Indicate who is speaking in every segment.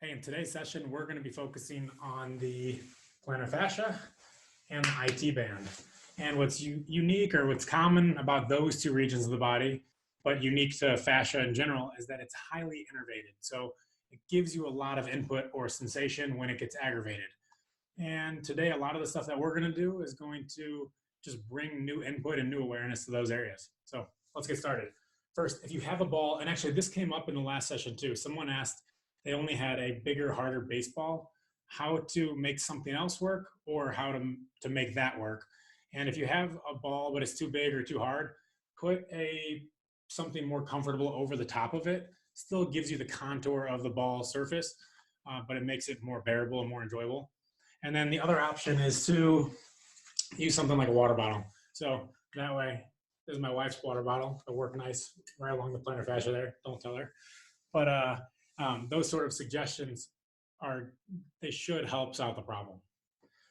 Speaker 1: Hey, in today's session, we're going to be focusing on the plantar fascia and the IT band. And what's unique or what's common about those two regions of the body, but unique to fascia in general, is that it's highly innervated. So it gives you a lot of input or sensation when it gets aggravated. And today, a lot of the stuff that we're going to do is going to just bring new input and new awareness to those areas. So let's get started. First, if you have a ball, and actually this came up in the last session too, someone asked, they only had a bigger, harder baseball, how to make something else work or how to make that work. And if you have a ball, but it's too big or too hard, put something more comfortable over the top of it. Still gives you the contour of the ball surface, but it makes it more bearable and more enjoyable. And then the other option is to use something like a water bottle. So that way, this is my wife's water bottle. It'll work nice right along the plantar fascia there. Don't tell her. But those sort of suggestions they should help solve the problem.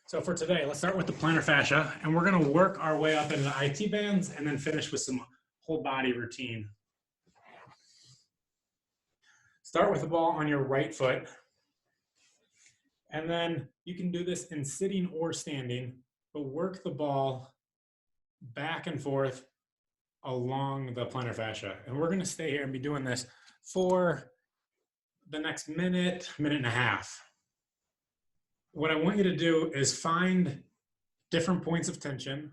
Speaker 1: So for today, let's start with the plantar fascia, and we're going to work our way up into the IT bands and then finish with some whole body routine. Start with the ball on your right foot, and then you can do this in sitting or standing, but work the ball back and forth along the plantar fascia. And we're going to stay here and be doing this for the next minute and a half. What I want you to do is find different points of tension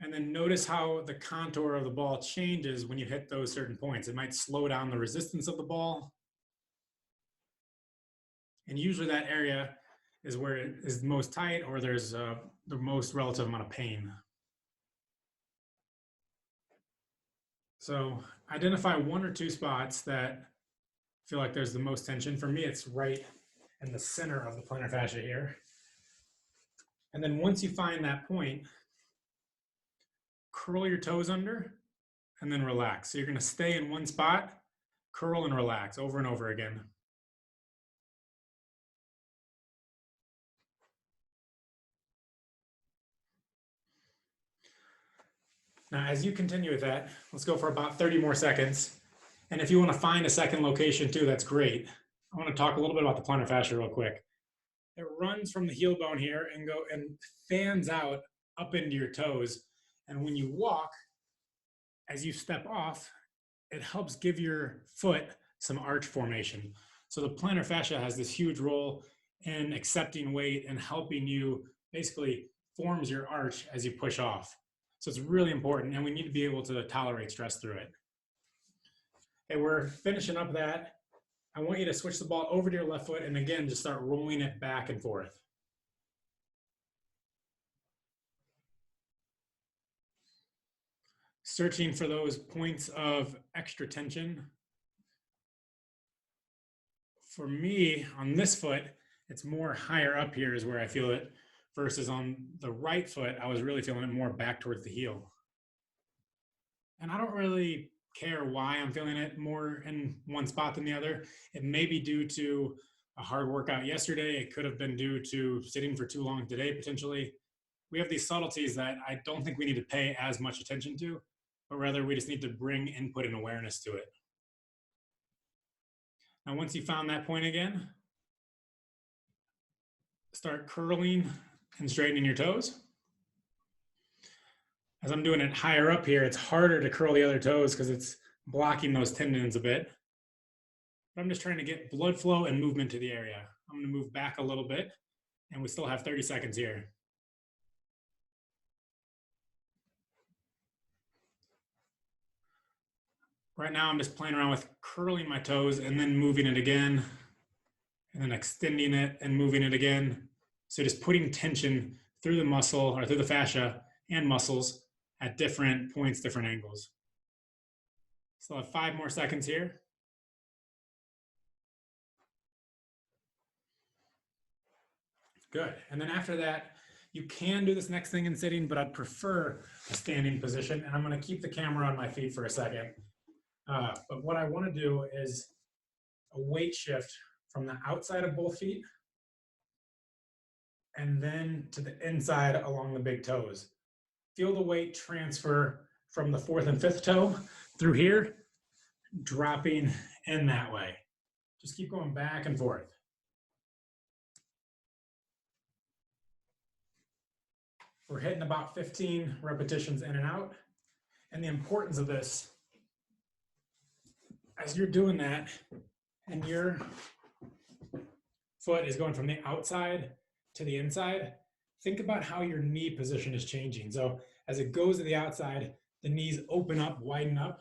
Speaker 1: and then notice how the contour of the ball changes when you hit those certain points. It might slow down the resistance of the ball. And usually that area is where it is most tight or there's the most relative amount of pain. So identify one or two spots that feel like there's the most tension. For me, it's right in the center of the plantar fascia here. And then once you find that point, curl your toes under and then relax. So you're going to stay in one spot, curl and relax over and over again. Now, as you continue with that, let's go for about 30 more seconds. And if you want to find a second location too, that's great. I want to talk a little bit about the plantar fascia real quick. It runs from the heel bone here and fans out up into your toes. And when you walk, as you step off, it helps give your foot some arch formation. So the plantar fascia has this huge role in accepting weight and helping you, basically forms your arch as you push off. So it's really important, and we need to be able to tolerate stress through it. Okay, we're finishing up that. I want you to switch the ball over to your left foot and again, just start rolling it back and forth. Searching for those points of extra tension. For me, on this foot, it's more higher up here is where I feel it, versus on the right foot, I was really feeling it more back towards the heel. And I don't really care why I'm feeling it more in one spot than the other. It may be due to a hard workout yesterday. It could have been due to sitting for too long today, potentially. We have these subtleties that I don't think we need to pay as much attention to, but rather we just need to bring input and awareness to it. Now, once you found that point again, start curling and straightening your toes. As I'm doing it higher up here, it's harder to curl the other toes because it's blocking those tendons a bit. But I'm just trying to get blood flow and movement to the area. I'm going to move back a little bit, and we still have 30 seconds here. Right now, I'm just playing around with curling my toes and then moving it again, and then extending it and moving it again. So just putting tension through the muscle or through the fascia and muscles at different points, different angles. Still have 5 more seconds here. Good. And then after that, you can do this next thing in sitting, but I'd prefer a standing position. And I'm going to keep the camera on my feet for a second. But what I want to do is a weight shift from the outside of both feet and then to the inside along the big toes. Feel the weight transfer from the 4th and 5th toe through here, dropping in that way. Just keep going back and forth. We're hitting about 15 repetitions in and out. And the importance of this, as you're doing that and your foot is going from the outside to the inside, think about how your knee position is changing. So as it goes to the outside, the knees open up, widen up.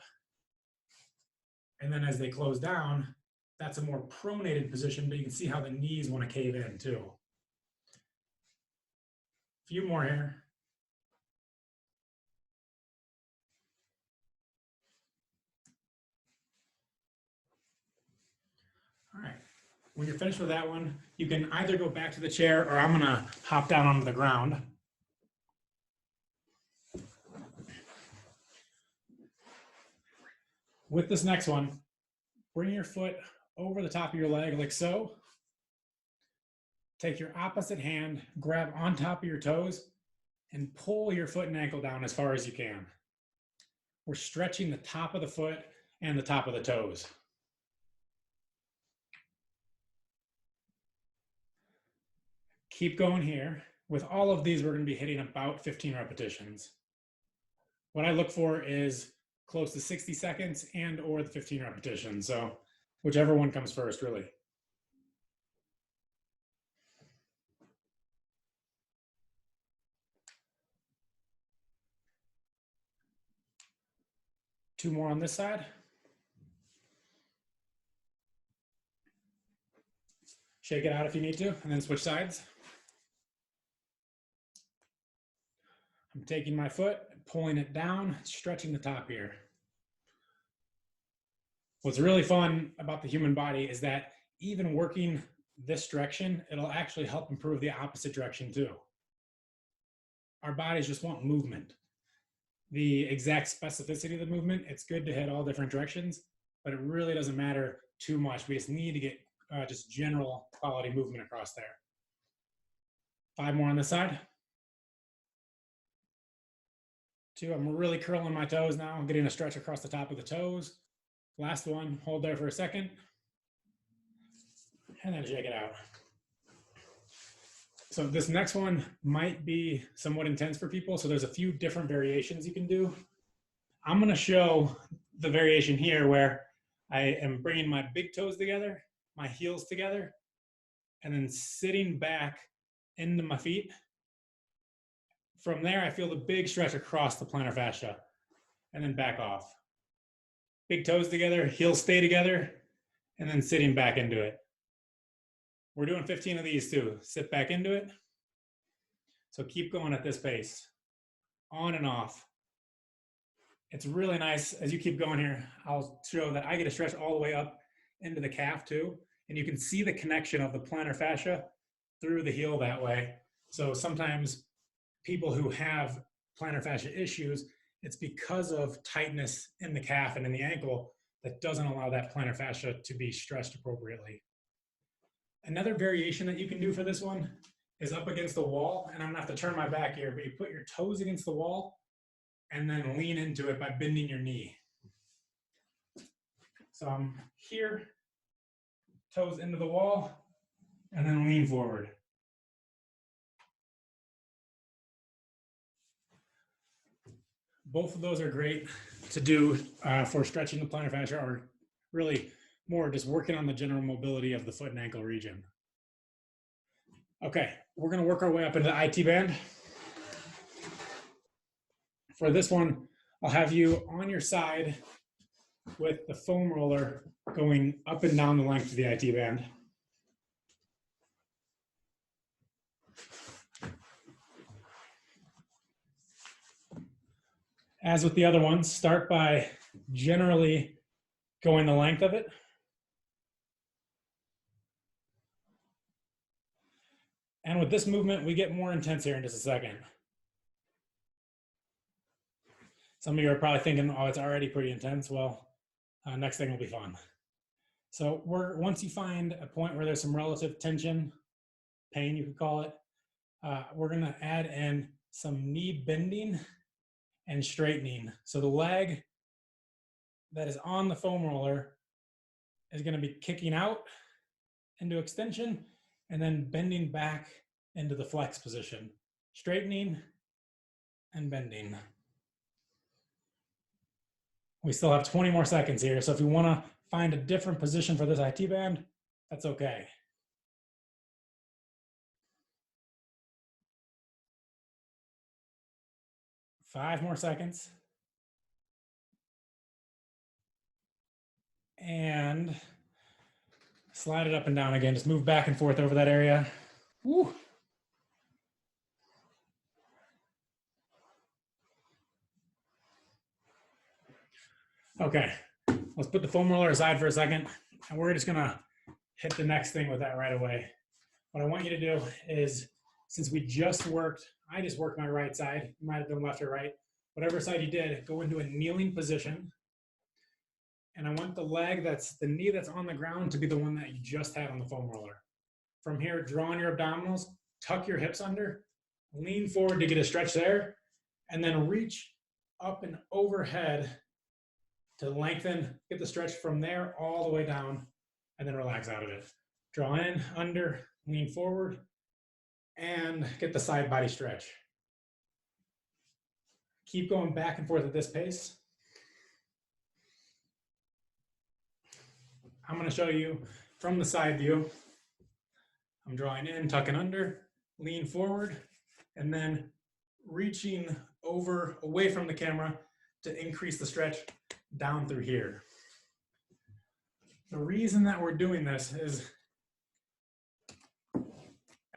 Speaker 1: And then as they close down, that's a more pronated position, but you can see how the knees want to cave in too. A few more here. All right. When you're finished with that one, you can either go back to the chair or I'm going to hop down onto the ground. With this next one, bring your foot over the top of your leg like so. Take your opposite hand, grab on top of your toes, and pull your foot and ankle down as far as you can. We're stretching the top of the foot and the top of the toes. Keep going here. With all of these, we're going to be hitting about 15 repetitions. What I look for is close to 60 seconds and or the 15 repetitions. So whichever one comes first, really. Two more on this side. Shake it out if you need to, and then switch sides. I'm taking my foot, pulling it down, stretching the top here. What's really fun about the human body is that even working this direction, it'll actually help improve the opposite direction too. Our bodies just want movement. The exact specificity of the movement, it's good to hit all different directions, but it really doesn't matter too much. We just need to get just general quality movement across there. 5 more on this side. 2, I'm really curling my toes now. I'm getting a stretch across the top of the toes. Last one, hold there for a second. And then shake it out. So this next one might be somewhat intense for people. So there's a few different variations you can do. I'm gonna show the variation here where I am bringing my big toes together, my heels together, and then sitting back into my feet. From there, I feel the big stretch across the plantar fascia and then back off. Big toes together, heels stay together, and then sitting back into it. We're doing 15 of these too. Sit back into it. So keep going at this pace, on and off. It's really nice as you keep going here. I'll show that I get a stretch all the way up into the calf too. And you can see the connection of the plantar fascia through the heel that way. So sometimes people who have plantar fascia issues, it's because of tightness in the calf and in the ankle that doesn't allow that plantar fascia to be stretched appropriately. Another variation that you can do for this one is up against the wall, and I'm gonna have to turn my back here, but you put your toes against the wall and then lean into it by bending your knee. So I'm here, toes into the wall, and then lean forward. Both of those are great to do for stretching the plantar fascia, or really more just working on the general mobility of the foot and ankle region. Okay, we're gonna work our way up into the IT band. For this one, I'll have you on your side with the foam roller going up and down the length of the IT band. As with the other ones, start by generally going the length of it. And with this movement, we get more intense here in just a second. Some of you are probably thinking, oh, it's already pretty intense. Well, next thing will be fun. So once you find a point where there's some relative tension, pain you could call it, we're gonna add in some knee bending and straightening. So the leg that is on the foam roller is gonna be kicking out into extension and then bending back into the flex position. Straightening and bending. We still have 20 more seconds here, so if you want to find a different position for this IT band, that's okay. 5 more seconds. And slide it up and down again. Just move back and forth over that area. Woo. Okay, let's put the foam roller aside for a second, and we're just gonna hit the next thing with that right away. What I want you to do is, since we just worked, I just worked my right side, you might have done left or right, whatever side you did, go into a kneeling position. And I want the knee that's on the ground to be the one that you just had on the foam roller. From here, draw on your abdominals, tuck your hips under, lean forward to get a stretch there, and then reach up and overhead to lengthen, get the stretch from there all the way down, and then relax out of it. Draw in, under, lean forward, and get the side body stretch. Keep going back and forth at this pace. I'm going to show you from the side view. I'm drawing in, tucking under, lean forward, and then reaching over away from the camera to increase the stretch down through here. The reason that we're doing this is,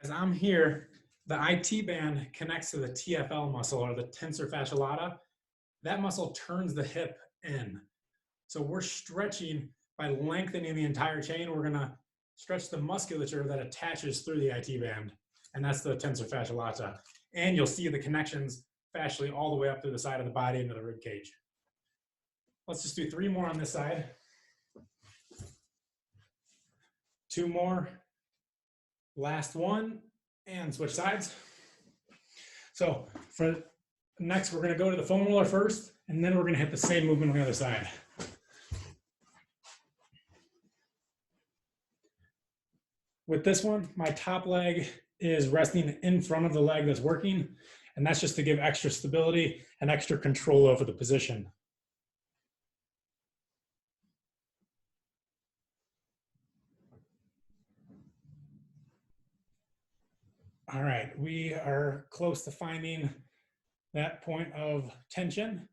Speaker 1: as I'm here, the IT band connects to the TFL muscle, or the tensor fascia lata. That muscle turns the hip in. So we're stretching by lengthening the entire chain. We're gonna stretch the musculature that attaches through the IT band, and that's the tensor fascia lata. And you'll see the connections fascially all the way up through the side of the body into the rib cage. Let's just do 3 more on this side. 2 more. Last one, and switch sides. So for next, we're gonna go to the foam roller first, and then we're gonna hit the same movement on the other side. With this one, my top leg is resting in front of the leg that's working, and that's just to give extra stability and extra control over the position. All right, we are close to finding that point of tension.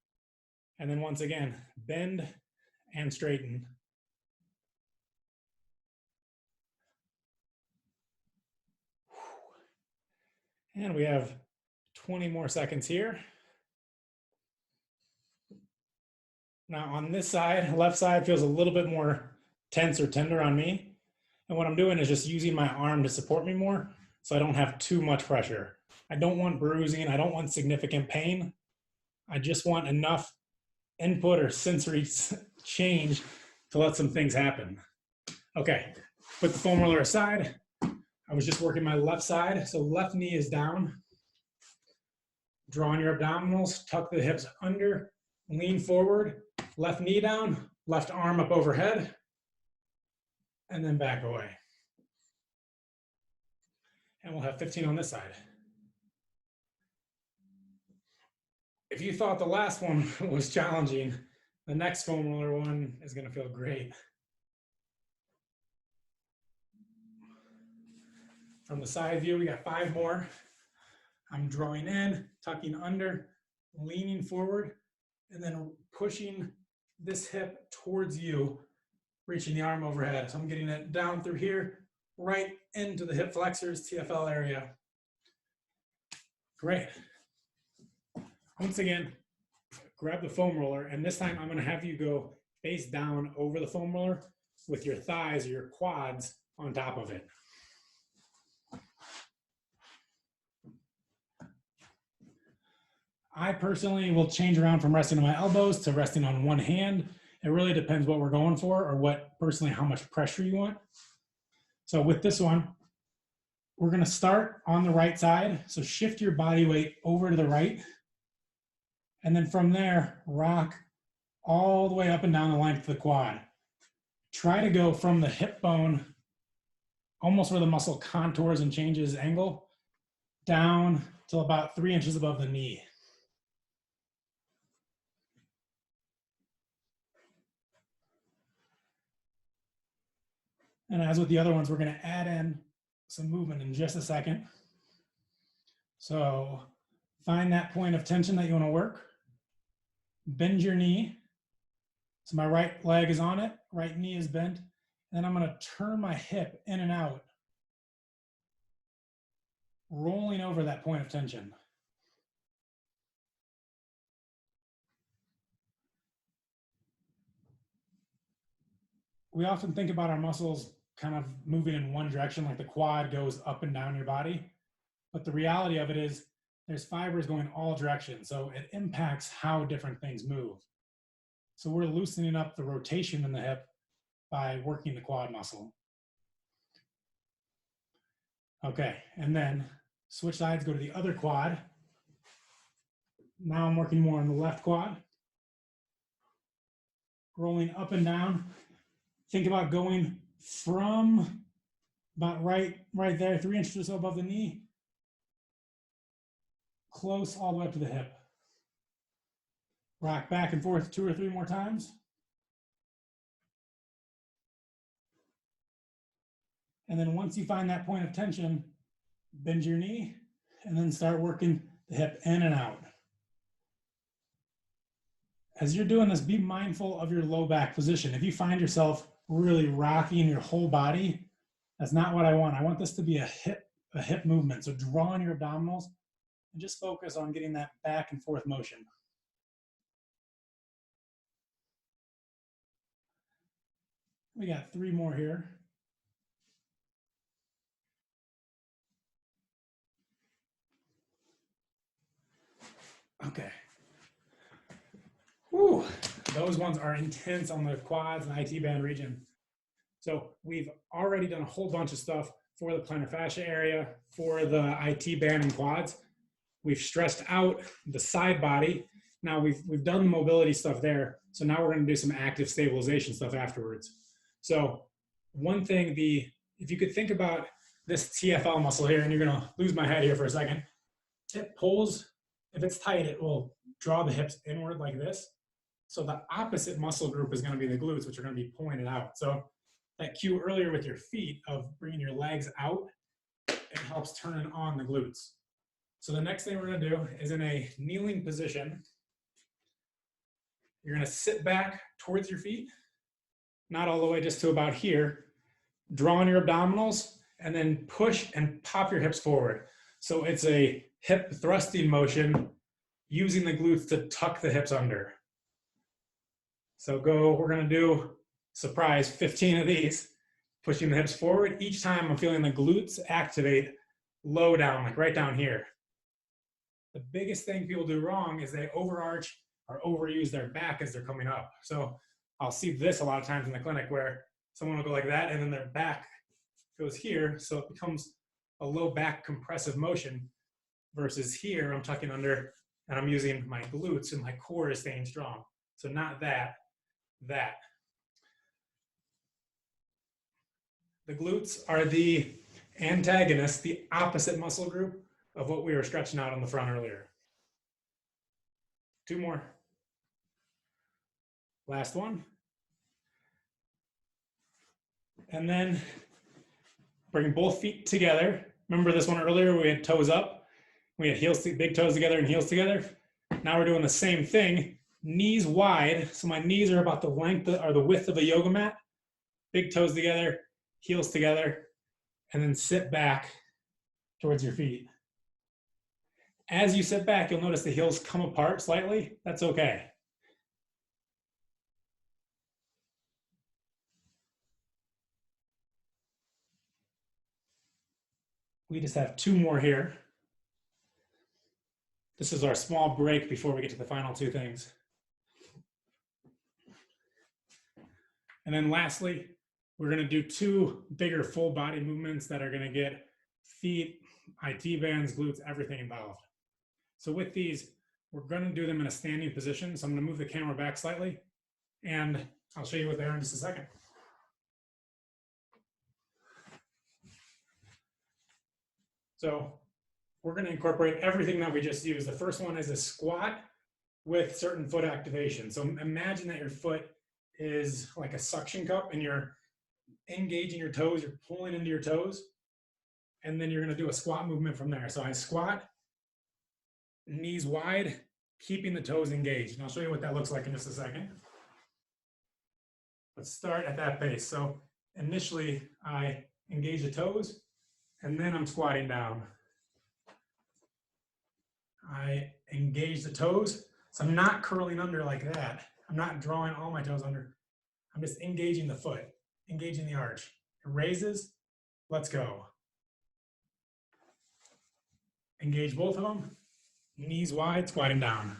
Speaker 1: And then once again, bend and straighten. And we have 20 more seconds here. Now on this side, left side feels a little bit more tense or tender on me. And what I'm doing is just using my arm to support me more, so I don't have too much pressure. I don't want bruising, I don't want significant pain. I just want enough input or sensory change to let some things happen. Okay, put the foam roller aside. I was just working my left side, so left knee is down. Draw on your abdominals, tuck the hips under, lean forward, left knee down, left arm up overhead, and then back away. And we'll have 15 on this side. If you thought the last one was challenging, the next foam roller one is gonna feel great. From the side view, we got 5 more. I'm drawing in, tucking under, leaning forward, and then pushing this hip towards you, reaching the arm overhead. So I'm getting it down through here, right into the hip flexors, TFL area. Great. Once again, grab the foam roller, and this time I'm gonna have you go face down over the foam roller with your thighs or your quads on top of it. I personally will change around from resting on my elbows to resting on one hand. It really depends what we're going for, or what personally, how much pressure you want. So with this one, we're gonna start on the right side. So shift your body weight over to the right. And then from there, rock all the way up and down the length of the quad. Try to go from the hip bone, almost where the muscle contours and changes angle, down till about 3 inches above the knee. And as with the other ones, we're going to add in some movement in just a second. So find that point of tension that you want to work. Bend your knee. So my right leg is on it, right knee is bent. And then I'm going to turn my hip in and out, rolling over that point of tension. We often think about our muscles kind of moving in one direction, like the quad goes up and down your body. But the reality of it is there's fibers going all directions. So it impacts how different things move. So we're loosening up the rotation in the hip by working the quad muscle. Okay, and then switch sides, go to the other quad. Now I'm working more on the left quad. Rolling up and down. Think about going from about right there, 3 inches or so above the knee, close all the way up to the hip. Rock back and forth 2 or 3 more times. And then once you find that point of tension, bend your knee and then start working the hip in and out. As you're doing this, be mindful of your low back position. If you find yourself really rocking your whole body, that's not what I want. I want this to be a hip movement. So draw on your abdominals and just focus on getting that back and forth motion. We got 3 more here. Okay. Whew. Those ones are intense on the quads and IT band region. So we've already done a whole bunch of stuff for the plantar fascia area, for the IT band and quads. We've stressed out the side body. Now we've done the mobility stuff there. So now we're going to do some active stabilization stuff afterwards. So one thing, if you could think about this TFL muscle here, and you're going to lose my head here for a second. It pulls, if it's tight, it will draw the hips inward like this. So the opposite muscle group is going to be the glutes, which are going to be pointed out. So that cue earlier with your feet of bringing your legs out, it helps turn on the glutes. So the next thing we're going to do is in a kneeling position, you're going to sit back towards your feet, not all the way, just to about here. Draw on your abdominals and then push and pop your hips forward. So it's a hip thrusting motion using the glutes to tuck the hips under. So we're going to do, surprise, 15 of these, pushing the hips forward. Each time I'm feeling the glutes activate low down, like right down here. The biggest thing people do wrong is they overarch or overuse their back as they're coming up. So I'll see this a lot of times in the clinic where someone will go like that and then their back goes here. So it becomes a low back compressive motion versus here I'm tucking under and I'm using my glutes and my core is staying strong. So not that. The glutes are the antagonist, the opposite muscle group of what we were stretching out on the front earlier. 2 more. Last one. And then bring both feet together. Remember this one earlier, we had toes up. We had heels, big toes together and heels together. Now we're doing the same thing, knees wide. So my knees are about the length or the width of a yoga mat. Big toes together, heels together, and then sit back towards your feet. As you sit back, you'll notice the heels come apart slightly. That's okay. We just have 2 more here. This is our small break before we get to the final 2 things. And then lastly, we're going to do 2 bigger full body movements that are going to get feet, IT bands, glutes, everything involved. So with these, we're going to do them in a standing position. So I'm going to move the camera back slightly and I'll show you what they are in just a second. So we're going to incorporate everything that we just used. The first one is a squat with certain foot activation. So imagine that your foot is like a suction cup and you're engaging your toes, you're pulling into your toes, and then you're gonna do a squat movement from there. So I squat, knees wide, keeping the toes engaged. And I'll show you what that looks like in just a second. Let's start at that pace. So initially I engage the toes, and then I'm squatting down. I engage the toes, so I'm not curling under like that. I'm not drawing all my toes under. I'm just engaging the foot, engaging the arch. It raises, let's go. Engage both of them, knees wide, squatting down.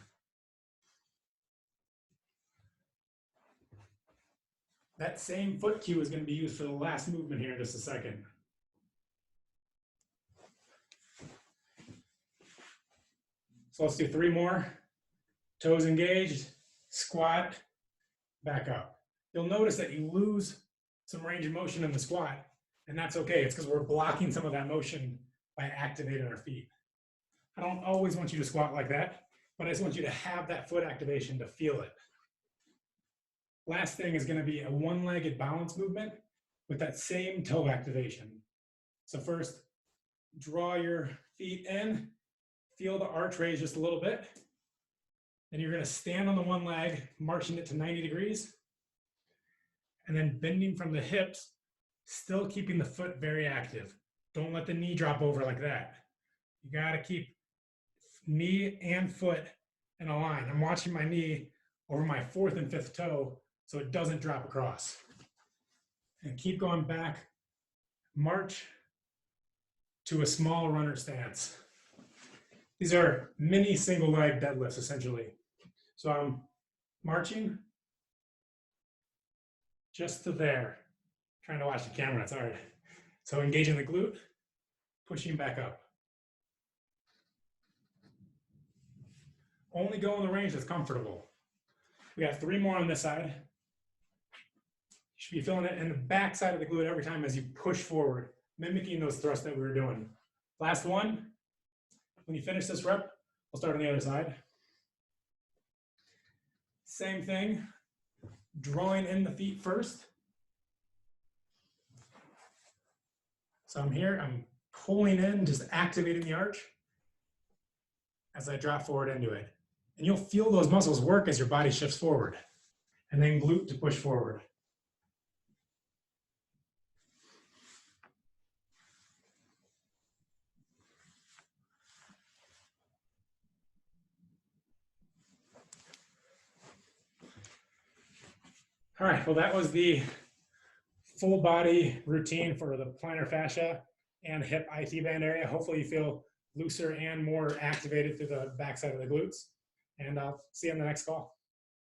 Speaker 1: That same foot cue is going to be used for the last movement here in just a second. So let's do 3 more. Toes engaged, squat, back up. You'll notice that you lose some range of motion in the squat, and that's okay. It's because we're blocking some of that motion by activating our feet. I don't always want you to squat like that, but I just want you to have that foot activation to feel it. Last thing is going to be a one-legged balance movement with that same toe activation. So first, draw your feet in, feel the arch raise just a little bit. Then you're going to stand on the one leg, marching it to 90 degrees, and then bending from the hips, still keeping the foot very active. Don't let the knee drop over like that. You got to keep knee and foot in a line. I'm watching my knee over my 4th and 5th toe so it doesn't drop across. And keep going back, march to a small runner stance. These are mini single leg deadlifts essentially. So I'm marching just to there. Trying to watch the camera, it's hard. So engaging the glute, pushing back up. Only go in the range that's comfortable. We have 3 more on this side. You should be feeling it in the back side of the glute every time as you push forward, mimicking those thrusts that we were doing. Last one. When you finish this rep, we'll start on the other side. Same thing, drawing in the feet first. So I'm here, I'm pulling in, just activating the arch as I drop forward into it. And you'll feel those muscles work as your body shifts forward. And then glute to push forward. All right, well, that was the full body routine for the plantar fascia and hip IT band area. Hopefully you feel looser and more activated through the backside of the glutes. And I'll see you on the next call.